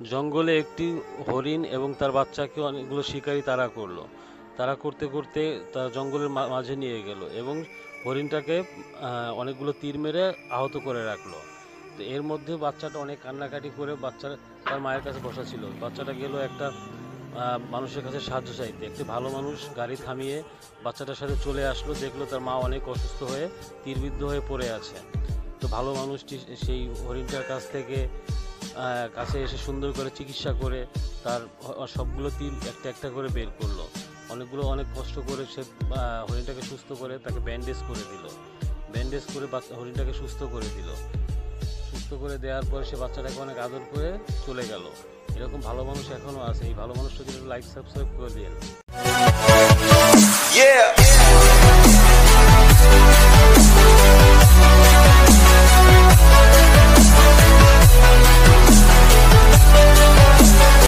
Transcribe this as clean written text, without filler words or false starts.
জঙ্গলে একটি হরিণ এবং তার বাচ্চাকে অনেকগুলো শিকারী তাড়া করলো। তাড়া করতে করতে তার জঙ্গলের মাঝে নিয়ে গেল এবং হরিণটাকে অনেকগুলো তীর মেরে আহত করে রাখলো। তো এর মধ্যে বাচ্চাটা অনেক কান্নাকাটি করে তার মায়ের কাছে বসা ছিল। বাচ্চাটা গেল একটা মানুষের কাছে সাহায্য চাইতে। একটি ভালো মানুষ গাড়ি থামিয়ে বাচ্চাটার সাথে চলে আসলো, দেখলো তার মা অনেক অসুস্থ হয়ে তীরবিদ্ধ হয়ে পড়ে আছে। তো ভালো মানুষটি সেই হরিণটার কাছে এসে সুন্দর করে চিকিৎসা করে তার সবগুলো তীর একটা একটা করে বের করলো। অনেক কষ্ট করে সে হরিণটাকে সুস্থ করে তাকে ব্যান্ডেজ করে দিল। ব্যান্ডেজ করে হরিণটাকে সুস্থ করে দিল। সুস্থ করে দেওয়ার পরে সে বাচ্চাটাকে অনেক আদর করে চলে গেল। এরকম ভালো মানুষ এখনো আছে। এই ভালো মানুষটা যদি লাইক সাবস্ক্রাইব করে দিন।